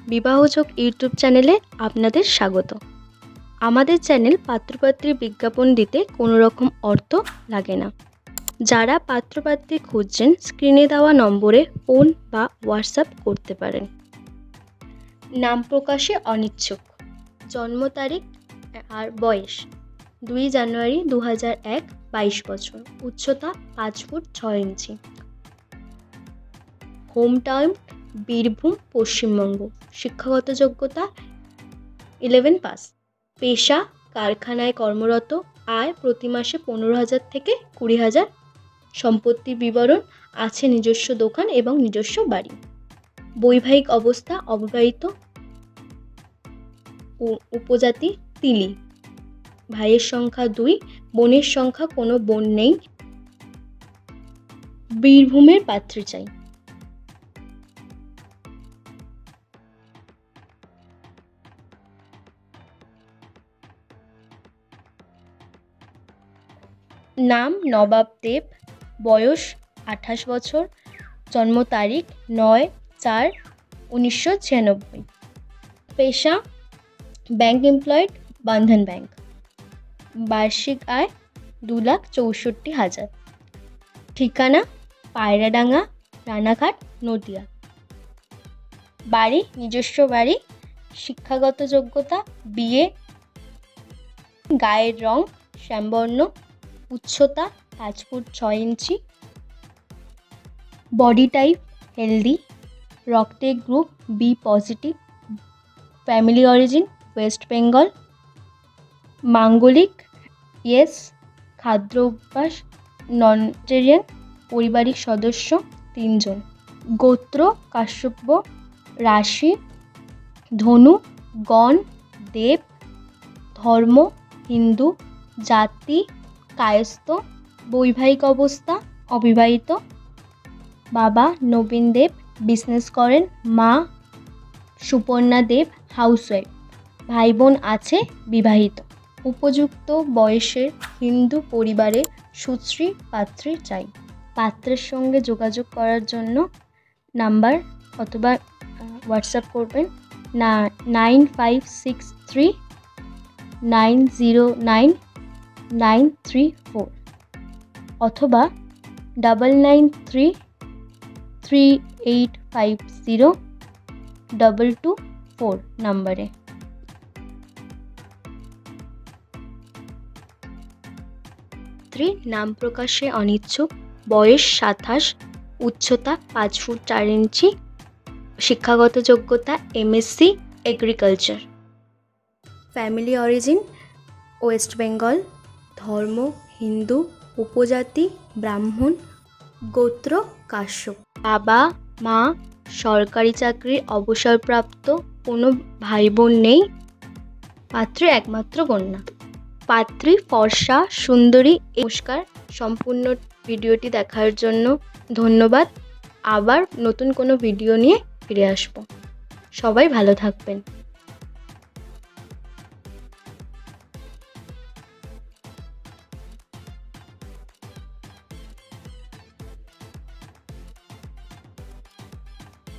বিবাহযোগ YouTube চ্যানেলে আপনাদের স্বাগত। আমাদের চ্যানেল পাত্রপাত্রীর বিজ্ঞাপন দিতে কোনো রকম অর্থ লাগে না। যারা পাত্রপাত্রী খুঁজছেন স্ক্রিনে দেওয়া নম্বরে ফোন বা হোয়াটসঅ্যাপ করতে পারেন। নাম প্রকাশে অনিচ্ছুক। জন্ম তারিখ আর বয়স 2 জানুয়ারি 2001, 22 বছর। উচ্চতা 5 ফুট 6 ইঞ্চি। Home town Birbhum, Paschimbanga. শিক্ষাগত যোগ্যতা 11 পাস। পেশা কারখানায় কর্মরত। আয় প্রতি মাসে 15,000 থেকে 20,000। সম্পত্তি বিবরণ আছে নিজস্ব দোকান এবং নিজস্ব বাড়ি। বৈবাহিক অবস্থা অবিবাহিত। উপজাতি তিলি। ভাইয়ের সংখ্যা 2, বোনের সংখ্যা কোনো বোন নেই। বীরভূমের পাত্রী চাই। নাম নবাব দেব। বয়স 28 বছর। জন্ম তারিখ 9/4/1996। পেশা ব্যাংক এমপ্লয়েড, বন্ধন ব্যাংক। বার্ষিক আয় 2,64,000। ঠিকানা পায়রাডাঙ্গা, রানাঘাট, নদিয়া। বাড়ি নিজস্ব বাড়ি। শিক্ষাগত যোগ্যতা BA। গায়ের রং শ্যামবর্ণ। উচ্চতা 5 ফুট 6 ইঞ্চি। Body type healthy. রক্তের group B positive. Family origin West Bengal. Manglik yes. খাদ্য অভ্যাস নন ভেজিটেরিয়ান। পারিবারিক সদস্য 3 জন। গোত্র কাশ্যপ। রাশি ধনু। গণ দেব। ধর্ম হিন্দু। জাতি কায়স্থ। বৈবাহিক অবস্থা অবিবাহিত। বাবা নবীন দেব বিজনেস করেন। মা সুপর্ণা দেব হাউসওয়াইফ। ভাই বোন আছে বিবাহিত। উপযুক্ত বয়সের হিন্দু পরিবারে সুশ্রী পাত্রী চাই। পাত্রের সঙ্গে যোগাযোগ করার জন্য নাম্বার অথবা হোয়াটসঅ্যাপ করবেন 9563909934 অথবা 9933850224 নম্বরে। নাম প্রকাশে অনিচ্ছুক। বয়স 27। উচ্চতা 5 ফুট 4 ইঞ্চি। শিক্ষাগত যোগ্যতা MSc agriculture. Family origin West Bengal. ধর্ম হিন্দু। উপজাতি ব্রাহ্মণ। গোত্র কাশ্যপ। বাবা মা সরকারি চাকরির অবসরপ্রাপ্ত। কোনো ভাই বোন নেই। পাত্রী একমাত্র কন্যা। পাত্রী ফর্সা সুন্দরী। নমস্কার। সম্পূর্ণ ভিডিওটি দেখার জন্য ধন্যবাদ। আবার নতুন কোনো ভিডিও নিয়ে ফিরে আসবো। সবাই ভালো থাকবেন।